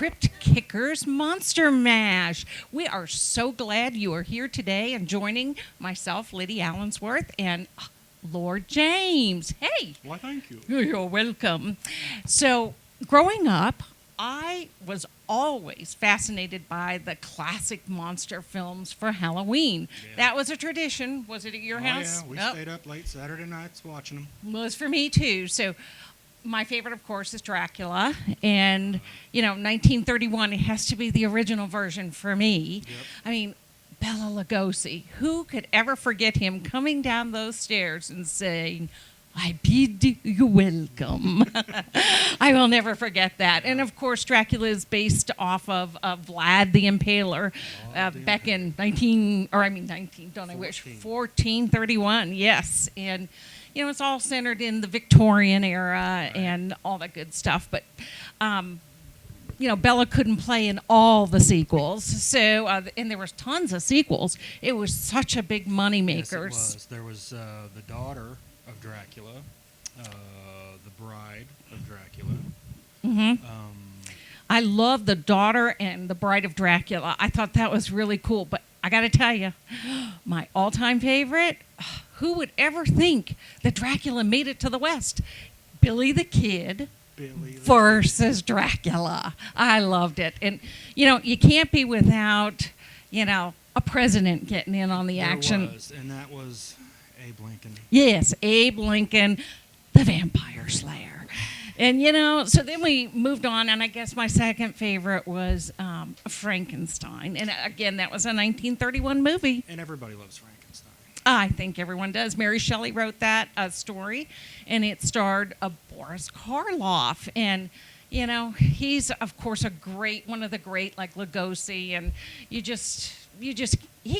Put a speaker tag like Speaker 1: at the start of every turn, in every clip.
Speaker 1: Crypt Kickers Monster Mash. We are so glad you are here today and joining myself, Liddy Allensworth, and Lord James. Hey.
Speaker 2: Why, thank you.
Speaker 1: You're welcome. So, growing up, I was always fascinated by the classic monster films for Halloween.
Speaker 2: Yeah.
Speaker 1: That was a tradition. Was it at your house?
Speaker 2: Yeah, we stayed up late Saturday nights watching them.
Speaker 1: Was for me too. So my favorite, of course, is Dracula. And, 1931, it has to be the original version for me.
Speaker 2: Yep.
Speaker 1: I mean, Bela Lugosi, who could ever forget him coming down those stairs and saying, I bid you welcome. I will never forget that. And of course, Dracula is based off of Vlad the Impaler back in 1431. Yes. And, it's all centered in the Victorian era and all that good stuff. But, Bella couldn't play in all the sequels. So, and there was tons of sequels. It was such a big moneymaker.
Speaker 2: Yes, it was. There was the daughter of Dracula, the bride of Dracula.
Speaker 1: Mm-hmm. I love the daughter and the bride of Dracula. I thought that was really cool. But I got to tell you, my all-time favorite, who would ever think that Dracula made it to the West? Billy the Kid versus Dracula. I loved it. And, you can't be without, a president getting in on the action.
Speaker 2: There was, and that was Abe Lincoln.
Speaker 1: Yes, Abe Lincoln, the Vampire Slayer. And, so then we moved on, and I guess my second favorite was Frankenstein. And again, that was a 1931 movie.
Speaker 2: And everybody loves Frankenstein.
Speaker 1: I think everyone does. Mary Shelley wrote that story, and it starred Boris Karloff. And, he's, of course, one of the great, like Lugosi, and he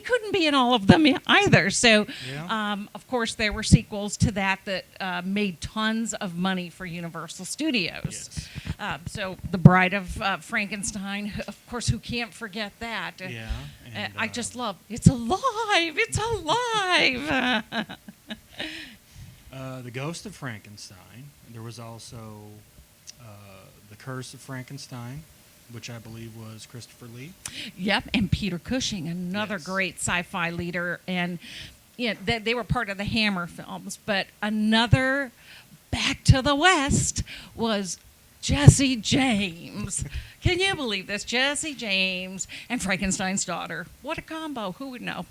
Speaker 1: couldn't be in all of them either. So,
Speaker 2: yeah.
Speaker 1: Of course, there were sequels to that made tons of money for Universal Studios.
Speaker 2: Yes.
Speaker 1: So, The Bride of Frankenstein, of course, who can't forget that?
Speaker 2: Yeah. And,
Speaker 1: I just love, it's alive, it's alive.
Speaker 2: The Ghost of Frankenstein. There was also The Curse of Frankenstein, which I believe was Christopher Lee.
Speaker 1: Yep, and Peter Cushing, another
Speaker 2: Yes.
Speaker 1: great sci-fi leader. And they were part of the Hammer films. But another Back to the West was Jesse James. Can you believe this? Jesse James and Frankenstein's daughter. What a combo. Who would know?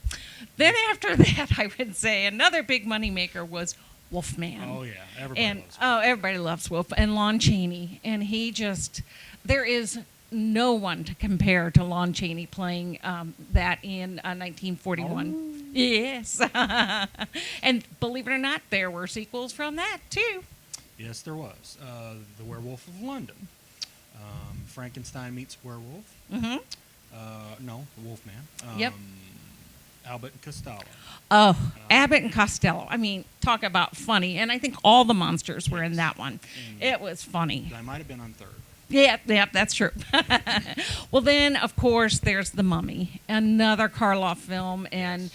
Speaker 1: Then after that, I would say another big moneymaker was Wolfman.
Speaker 2: Oh, yeah.
Speaker 1: Everybody loves Wolf. And Lon Chaney. And there is no one to compare to Lon Chaney playing that in 1941.
Speaker 2: Oh.
Speaker 1: Yes. And believe it or not, there were sequels from that, too.
Speaker 2: Yes, there was. The Werewolf of London. Frankenstein meets werewolf.
Speaker 1: Mm-hmm.
Speaker 2: No, the Wolfman.
Speaker 1: Yep.
Speaker 2: Abbott and Costello.
Speaker 1: Oh, Abbott and Costello. I mean, talk about funny. And I think all the monsters were in that one. It was funny.
Speaker 2: I might have been on third.
Speaker 1: Yeah, that's true. Well, then, of course, there's The Mummy, another Karloff film. And,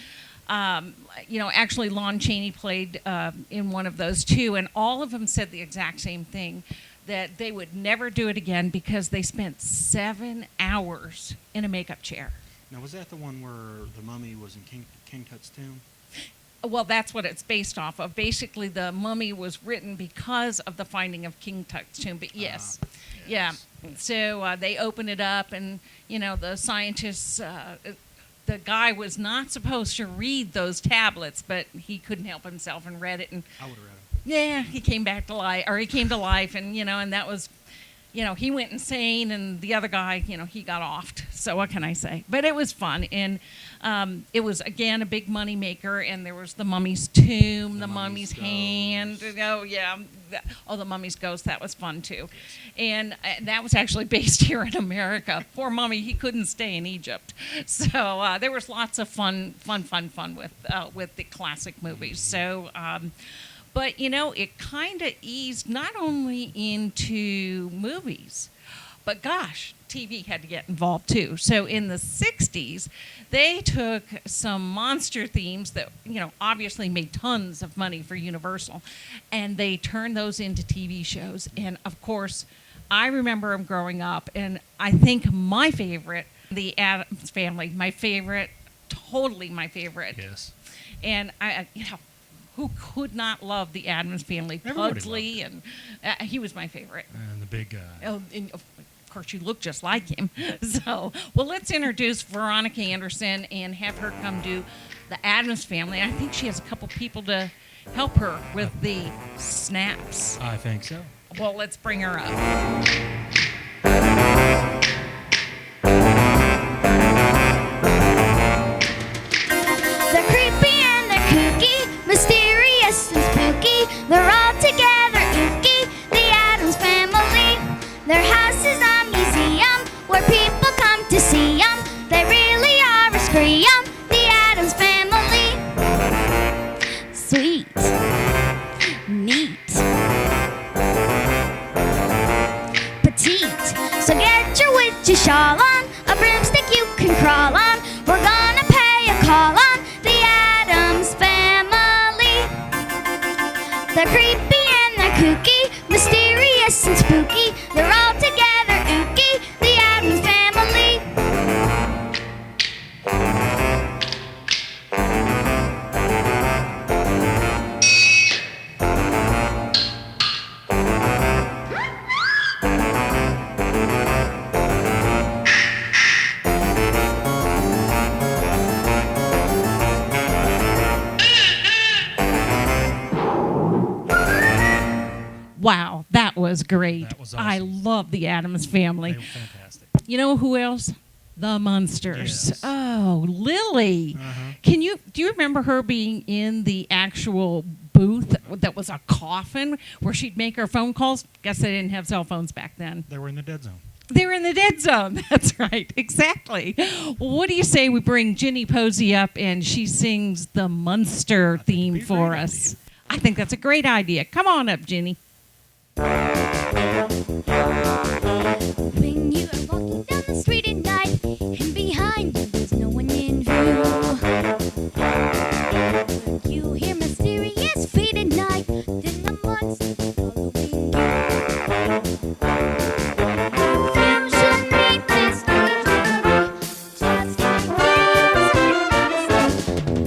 Speaker 1: actually, Lon Chaney played in one of those, too. And all of them said the exact same thing, that they would never do it again because they spent 7 hours in a makeup chair.
Speaker 2: Now, was that the one where the mummy was in King Tut's tomb?
Speaker 1: Well, that's what it's based off of. Basically, The Mummy was written because of the finding of King Tut's tomb. But yes. Yeah. So they open it up, and, the scientists, the guy was not supposed to read those tablets, but he couldn't help himself and read it. And
Speaker 2: I would have read it.
Speaker 1: yeah, he came back to life, or he came to life, and, and that was, he went insane, and the other guy, he got offed. So what can I say? But it was fun, and it was, again, a big money maker, and there was the mummy's tomb, the mummy's hand. Oh, yeah. The mummy's ghost. That was fun, too. And that was actually based here in America. Poor mummy, he couldn't stay in Egypt. So there was lots of fun with the classic movies. So... but, it kind of eased not only into movies, but gosh, TV had to get involved too. So in the 60s, they took some monster themes that, obviously made tons of money for Universal, and they turned those into TV shows. And of course, I remember them growing up, and I think my favorite, the Addams Family, my favorite, totally my favorite.
Speaker 2: Yes.
Speaker 1: And who could not love the Addams Family?
Speaker 2: Everybody
Speaker 1: Pugsley, and he was my favorite.
Speaker 2: And the big guy.
Speaker 1: Oh, and of course, you look just like him. So, well, let's introduce Veronica Anderson and have her come do the Addams Family. I think she has a couple people to help her with the snaps.
Speaker 2: I think so.
Speaker 1: Well, let's bring her up.
Speaker 3: They're creepy and they're kooky, mysterious and spooky. They're all together ooky, the Addams Family. Their house is a museum where people come to see 'em. They really are a scream, the Addams Family. Sweet, neat, petite. So get your witchy shawl on, a broomstick you can crawl on. We're gonna pay a call on the Addams Family. They're creepy and they're kooky, mysterious and spooky. They're all together ooky, the Addams Family.
Speaker 1: Wow, that was great.
Speaker 2: That was
Speaker 1: I
Speaker 2: awesome.
Speaker 1: love the Addams Family.
Speaker 2: They were fantastic.
Speaker 1: You know who else? The Munsters.
Speaker 2: Yes.
Speaker 1: Oh, Lily.
Speaker 2: Uh-huh.
Speaker 1: Do you remember her being in the actual booth that was a coffin where she'd make her phone calls? Guess they didn't have cell phones back then.
Speaker 2: They were in the dead zone.
Speaker 1: They were in the dead zone. That's right. Exactly. Well, what do you say we bring Ginny Posey up and she sings the Munster
Speaker 2: I think it'd
Speaker 1: theme
Speaker 2: be a
Speaker 1: for
Speaker 2: great
Speaker 1: us?
Speaker 2: idea.
Speaker 1: I think that's a great idea. Come on up, Ginny.
Speaker 3: When you are walking down the street at night, and behind you there's no one in view, you hear mysterious feet at night, then the monsters following you. You should meet this story, just like this.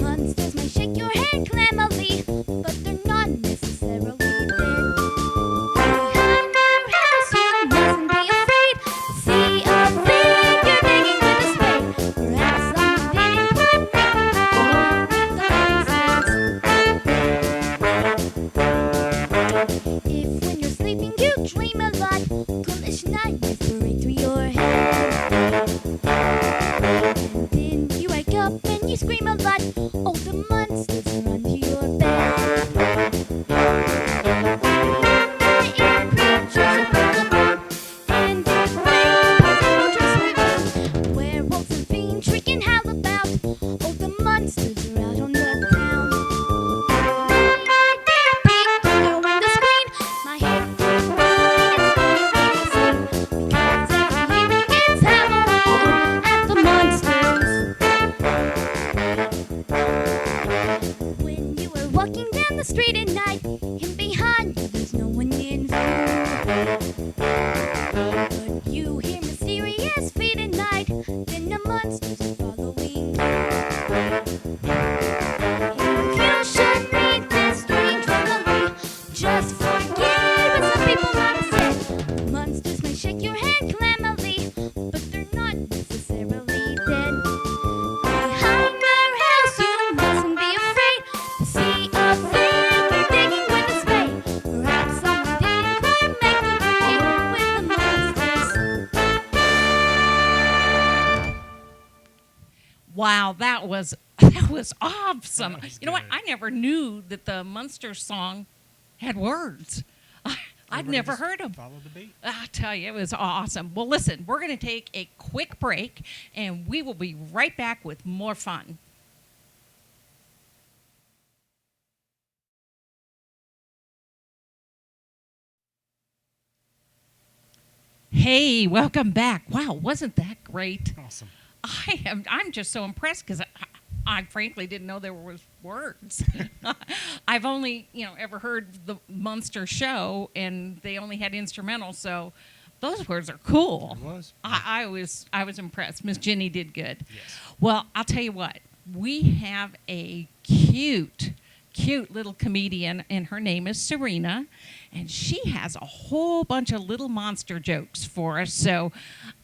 Speaker 3: Monsters may shake your head clammily, but they're not necessarily dead. Behind their house, you mustn't be afraid. See a figure digging with a spade. Perhaps someone didn't quite make the monsters. If when you're sleeping you dream a lot, ghoulish nightmares parade through your head. And then you wake up and you scream a lot. Oh, the monsters are under your bed. Werewolves and fiends shrieking howl about. Oh, the monsters are out on the town. My dear peek through the screen, my head feels burning, because every evening it's Halloween at the monsters. When you were walking down the street at night, and behind you there's no one in view, but you hear mysterious feet at night, then the monsters are following you. You should meet this strange family. Just forget what some people might have said. Monsters may shake your hand clammily, but they're not necessarily dead. Behind their house, you mustn't be afraid to see a figure digging with a spade. Perhaps someone didn't quite make the grade with the monsters.
Speaker 1: Wow, that was awesome.
Speaker 2: That was
Speaker 1: You know what?
Speaker 2: good.
Speaker 1: I never knew that the Munster song had words. I'd
Speaker 2: Everybody
Speaker 1: never
Speaker 2: just
Speaker 1: heard them.
Speaker 2: Follow the beat.
Speaker 1: I tell you, it was awesome. Well, listen, we're going to take a quick break, and we will be right back with more fun. Hey, welcome back. Wow, wasn't that great?
Speaker 2: Awesome.
Speaker 1: I'm just so impressed because I frankly didn't know there was words. I've only, ever heard the Munster show, and they only had instrumentals, so those words are cool.
Speaker 2: It was.
Speaker 1: I was impressed. Miss Jenny did good.
Speaker 2: Yes.
Speaker 1: Well, I'll tell you what. We have a cute little comedian, and her name is Serena, and she has a whole bunch of little monster jokes for us. So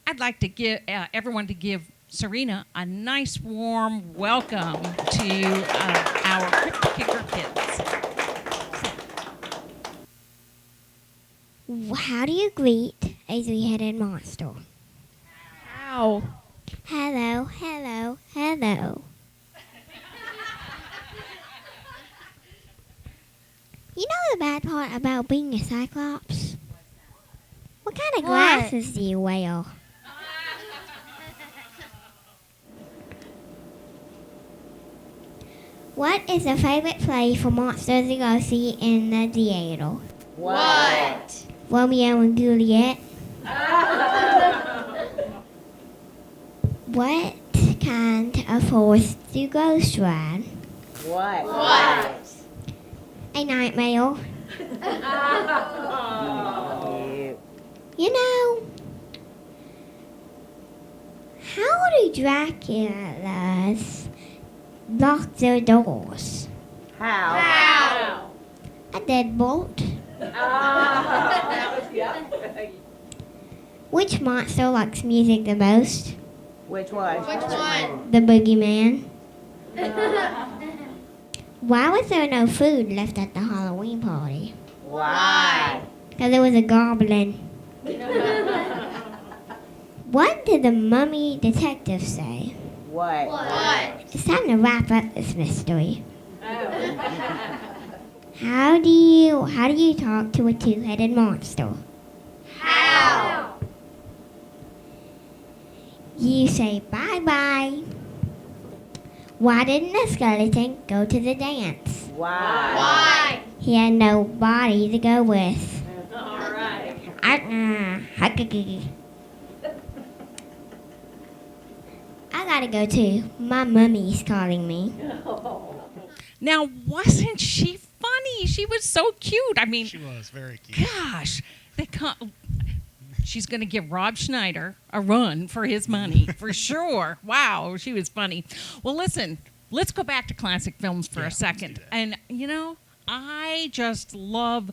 Speaker 1: I'd like to give everyone to give Serena a nice warm welcome to our Crypt Kicker Kids.
Speaker 4: How do you greet a three-headed monster?
Speaker 3: How?
Speaker 4: Hello, hello, hello. You know the bad part about being a cyclops? What kind of glasses do you wear? What is your favorite play for monsters to go see in the theater?
Speaker 3: What?
Speaker 4: Romeo and Juliet. What kind of horse do ghosts ride?
Speaker 3: What?
Speaker 4: A nightmare. You know, how do Draculas lock their doors?
Speaker 3: How?
Speaker 4: A deadbolt. Which monster likes music the most?
Speaker 5: Which one?
Speaker 4: The boogeyman. Why was there no food left at the Halloween party?
Speaker 5: Why?
Speaker 4: Because there was a goblin. What did the mummy detective say?
Speaker 5: What?
Speaker 4: It's time to wrap up this mystery. How do you talk to a two-headed monster?
Speaker 3: How?
Speaker 4: You say bye-bye. Why didn't the skeleton go to the dance?
Speaker 5: Why?
Speaker 4: He had nobody to go with.
Speaker 3: All right.
Speaker 4: I gotta go too. My mummy's calling me.
Speaker 1: Now, wasn't she funny? She was so cute. I mean,
Speaker 2: She was very cute.
Speaker 1: gosh, she's going to give Rob Schneider a run for his money, for sure. Wow, she was funny. Well, listen, let's go back to classic films for
Speaker 2: Yeah,
Speaker 1: a
Speaker 2: let's
Speaker 1: second.
Speaker 2: do that.
Speaker 1: And, you know, I just love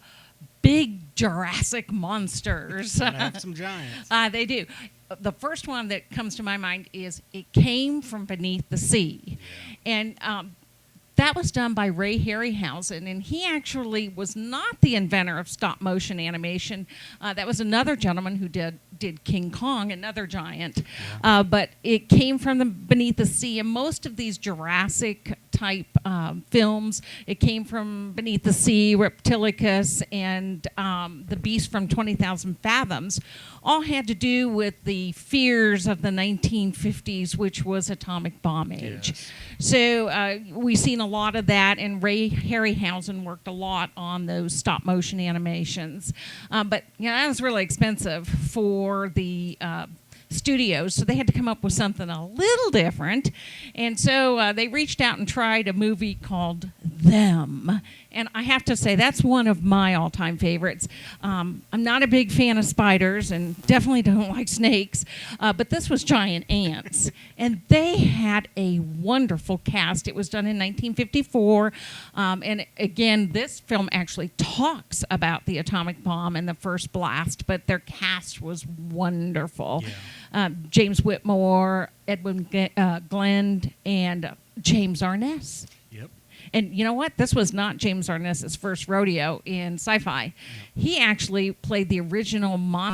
Speaker 1: big Jurassic monsters.
Speaker 2: Gotta have some giants.
Speaker 1: They do. The first one that comes to my mind is It Came from Beneath the Sea. And that was done by Ray Harryhausen, and he actually was not the inventor of stop motion animation. That was another gentleman who did King Kong, another giant. But it came from beneath the sea, and most of these Jurassic type films, it came from Beneath the Sea, Reptilicus, and The Beast from 20,000 Fathoms, all had to do with the fears of the 1950s, which was atomic bomb age.
Speaker 2: Yes.
Speaker 1: So we've seen a lot of that, and Ray Harryhausen worked a lot on those stop motion animations. But that was really expensive for the studios, so they had to come up with something a little different. And so they reached out and tried a movie called Them. And I have to say, that's one of my all-time favorites. I'm not a big fan of spiders and definitely don't like snakes, but this was giant ants. And they had a wonderful cast. It was done in 1954. And again, this film actually talks about the atomic bomb and the first blast, but their cast was wonderful.
Speaker 2: Yeah.
Speaker 1: James Whitmore, Edwin Glenn, and James Arness.
Speaker 2: Yep.
Speaker 1: And you know what? This was not James Arness's first rodeo in sci-fi. He actually played the original monster